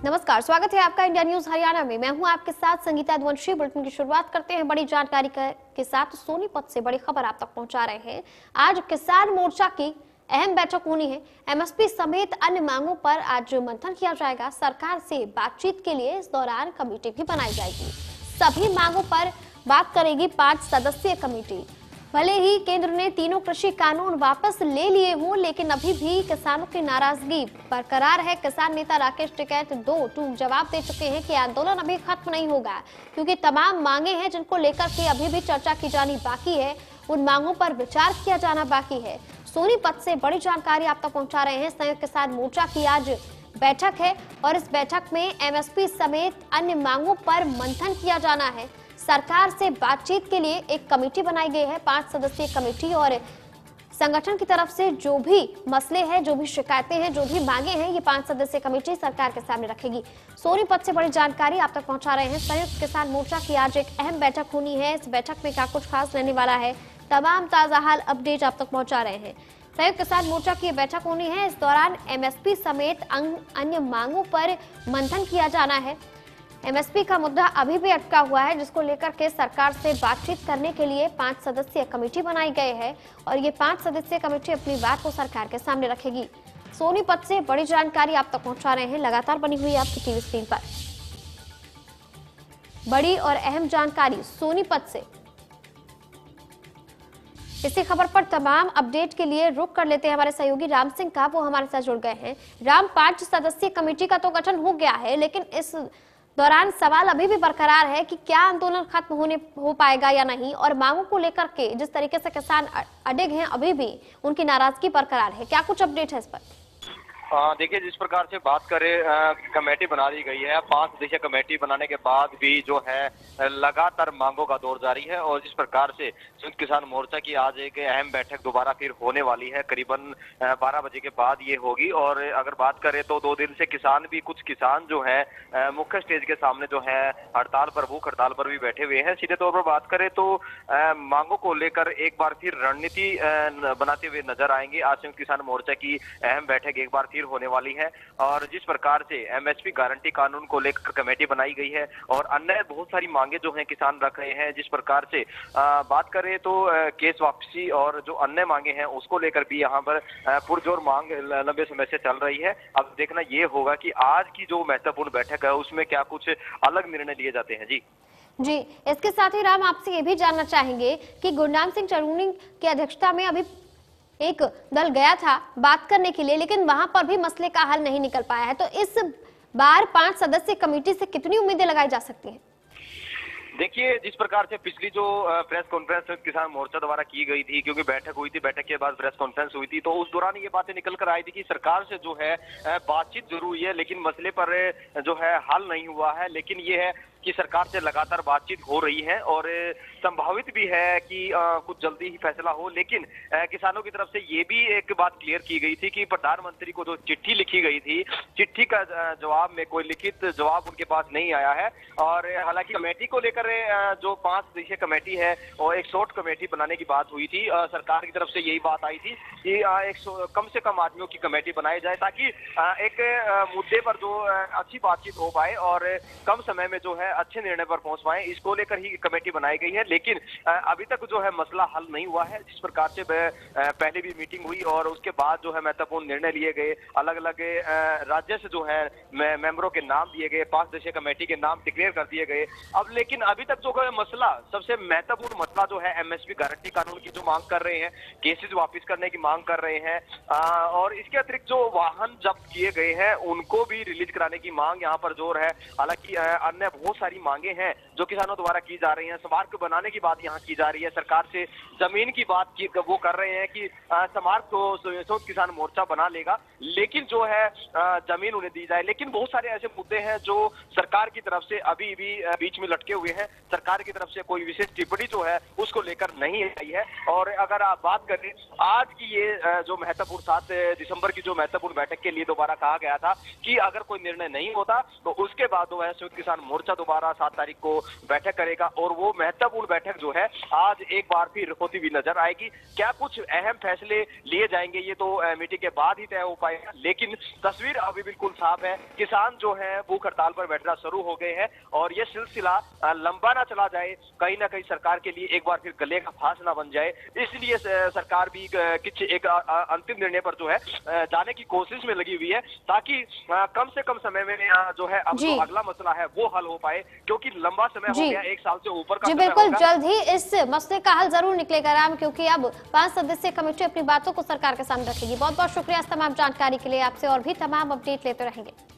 नमस्कार, स्वागत है आपका इंडिया न्यूज हरियाणा में। मैं हूं आपके साथ संगीता द्वंशी। बुलेटिन की शुरुआत करते हैं बड़ी जानकारी के साथ। सोनीपत से बड़ी खबर आप तक पहुंचा रहे हैं। आज किसान मोर्चा की अहम बैठक होनी है। एमएसपी समेत अन्य मांगों पर आज मंथन किया जाएगा। सरकार से बातचीत के लिए इस दौरान कमेटी भी बनाई जाएगी। सभी मांगों पर बात करेगी 5 सदस्यीय कमेटी। भले ही केंद्र ने तीनों कृषि कानून वापस ले लिए हों, लेकिन अभी भी किसानों की नाराजगी बरकरार है। किसान नेता राकेश टिकैत 2 जवाब दे चुके हैं कि आंदोलन अभी खत्म नहीं होगा, क्योंकि तमाम मांगे हैं जिनको लेकर के अभी भी चर्चा की जानी बाकी है। उन मांगों पर विचार किया जाना बाकी है। सोनीपत से बड़ी जानकारी आप तक पहुंचा रहे हैं। संयुक्त किसान मोर्चा की आज बैठक है और इस बैठक में एमएसपी समेत अन्य मांगों पर मंथन किया जाना है। सरकार से बातचीत के लिए एक कमेटी बनाई गई है, 5 सदस्यीय कमेटी, और संगठन की तरफ से जो भी मसले हैं, जो भी शिकायतें हैं, जो भी मांगे हैं, ये 5 सदस्यीय कमेटी सरकार के सामने रखेगी। सोनीपत से बड़ी जानकारी आप तक पहुंचा रहे हैं। संयुक्त किसान मोर्चा की आज एक अहम बैठक होनी है। इस बैठक में क्या कुछ खास रहने वाला है, तमाम ताजा हाल अपडेट आप तक पहुंचा रहे हैं। संयुक्त किसान मोर्चा की बैठक होनी है। इस दौरान एमएसपी समेत अन्य मांगों पर मंथन किया जाना है। एमएसपी का मुद्दा अभी भी अटका हुआ है, जिसको लेकर के सरकार से बातचीत करने के लिए 5 सदस्यीय कमेटी बनाई गई है और ये 5 सदस्यीय कमेटी अपनी बात को सरकार के सामने रखेगी। सोनीपत से बड़ी जानकारी आप तक पहुंचा रहे हैं। लगातार बनी हुई है आपकी टीवी स्क्रीन पर बड़ी और अहम जानकारी सोनीपत से। इसी खबर पर तमाम अपडेट के लिए रुक कर लेते हैं हमारे सहयोगी राम सिंह का। वो हमारे साथ जुड़ गए हैं। राम, 5 सदस्यीय कमेटी का तो गठन हो गया है, लेकिन इस दौरान सवाल अभी भी बरकरार है कि क्या आंदोलन खत्म हो पाएगा या नहीं, और मांगों को लेकर के जिस तरीके से किसान अडिग हैं, अभी भी उनकी नाराजगी बरकरार है। क्या कुछ अपडेट है इस पर? देखिए, जिस प्रकार से बात करें, कमेटी बना दी गई है। 5 सदस्यीय कमेटी बनाने के बाद भी जो है लगातार मांगों का दौर जारी है और जिस प्रकार से संयुक्त किसान मोर्चा की आज एक अहम बैठक दोबारा फिर होने वाली है। करीबन 12 बजे के बाद ये होगी और अगर बात करें तो 2 दिन से किसान भी, कुछ किसान जो है मुख्य स्टेज के सामने जो है हड़ताल पर, भूख हड़ताल पर भी बैठे हुए हैं। सीधे तौर पर बात करें तो मांगों को लेकर एक बार फिर रणनीति बनाते हुए नजर आएंगे। आज संयुक्त किसान मोर्चा की अहम बैठक एक बार होने वाली है और जिस प्रकार से एमएसपी गारंटी कानून को लेकर कमेटी बनाई गई है और अन्य बहुत सारी मांगे जो हैं किसान रख रहे हैं। जिस प्रकार से बात करें तो केस वापसी और जो अन्य मांगे हैं उसको लेकर भी यहाँ पर पुरजोर मांग लंबे समय से चल रही है। अब देखना ये होगा कि आज की जो महत्वपूर्ण बैठक है उसमें क्या कुछ अलग निर्णय लिए जाते हैं। जी, इसके साथ ही राम, आपसे ये भी जानना चाहेंगे कि गुरनाम सिंह चरूनी की अध्यक्षता में अभी एक दल गया था बात करने के लिए, लेकिन वहां पर भी मसले का हल नहीं निकल पाया है। तो इस बार 5 सदस्यीय कमेटी से कितनी उम्मीदें लगाई जा सकती हैं? देखिए, जिस प्रकार से पिछली जो प्रेस कॉन्फ्रेंस किसान मोर्चा द्वारा की गई थी, क्योंकि बैठक हुई थी, बैठक के बाद प्रेस कॉन्फ्रेंस हुई थी, तो उस दौरान ये बातें निकल कर आई थी कि सरकार से जो है बातचीत जरूर हुई है, लेकिन मसले पर जो है हल नहीं हुआ है। लेकिन ये है कि सरकार से लगातार बातचीत हो रही है और संभावित भी है कि कुछ जल्दी ही फैसला हो। लेकिन किसानों की तरफ से ये भी एक बात क्लियर की गई थी कि प्रधानमंत्री को जो चिट्ठी लिखी गई थी, चिट्ठी का जवाब में कोई लिखित जवाब उनके पास नहीं आया है। और हालांकि कमेटी को लेकर जो 5 सदस्यीय कमेटी है और एक शॉर्ट कमेटी बनाने की बात हुई थी। सरकार की तरफ से यही बात आई थी कि कम से कम आदमियों की कमेटी बनाई जाए, ताकि एक मुद्दे पर जो अच्छी बातचीत हो पाए और कम समय में जो है अच्छे निर्णय पर पहुंच पाए, इसको लेकर ही कमेटी बनाई गई है। लेकिन अभी तक जो है मसला हल नहीं हुआ है। जिस प्रकार से पहले भी मीटिंग हुई और उसके बाद जो है महत्वपूर्ण निर्णय लिए गए, अलग अलग राज्य से जो है मेंबरों के नाम दिए गए, 5 सदस्यीय कमेटी के नाम डिक्लेयर कर दिए गए। अब लेकिन अभी तक जो है मसला, सबसे महत्वपूर्ण मसला जो है एमएसपी गारंटी कानून की जो मांग कर रहे हैं, केसेस वापिस करने की मांग कर रहे हैं और इसके अतिरिक्त जो वाहन जब्त किए गए हैं उनको भी रिलीज कराने की मांग यहाँ पर जोर है। हालांकि अन्य बहुत सारी मांगे हैं जो किसानों द्वारा की जा रही हैं। स्मारक बनाने की बात यहाँ की जा रही है, सरकार से जमीन की बात की वो कर रहे हैं कि स्मारक को संयुक्त किसान मोर्चा बना लेगा, लेकिन जो है जमीन उन्हें दी जाए। लेकिन बहुत सारे ऐसे मुद्दे हैं जो सरकार की तरफ से अभी भी बीच में लटके हुए हैं। सरकार की तरफ से कोई विशेष टिप्पणी जो है उसको लेकर नहीं आई है। और अगर आप बात करें आज की ये जो महत्वपूर्ण 7 दिसंबर की जो महत्वपूर्ण बैठक के लिए दोबारा कहा गया था कि अगर कोई निर्णय नहीं होता तो उसके बाद जो है संयुक्त किसान मोर्चा दोबारा दोबारा 7 तारीख को बैठक करेगा और वो महत्वपूर्ण बैठक जो है आज एक बार फिर होती हुई नजर आएगी। क्या कुछ अहम फैसले लिए जाएंगे ये तो मीटिंग के बाद ही तय हो पाएगा, लेकिन तस्वीर अभी बिल्कुल साफ है। किसान जो है भूख हड़ताल पर बैठना शुरू हो गए हैं और ये सिलसिला लंबा ना चला जाए, कहीं ना कहीं सरकार के लिए एक बार फिर गले का फांस ना बन जाए, इसलिए सरकार भी कुछ एक अंतिम निर्णय पर जो है जाने की कोशिश में लगी हुई है, ताकि कम से कम समय में जो है अब जो अगला मसला है वो हल हो पाए, क्योंकि लंबा समय हो गया, 1 साल से ऊपर का जी समय बिल्कुल, होगा। जल्द ही इस मसले का हल जरूर निकलेगा राम, क्योंकि अब 5 सदस्यीय कमेटी अपनी बातों को सरकार के सामने रखेगी। बहुत बहुत शुक्रिया इस तमाम जानकारी के लिए, आपसे और भी तमाम अपडेट लेते रहेंगे।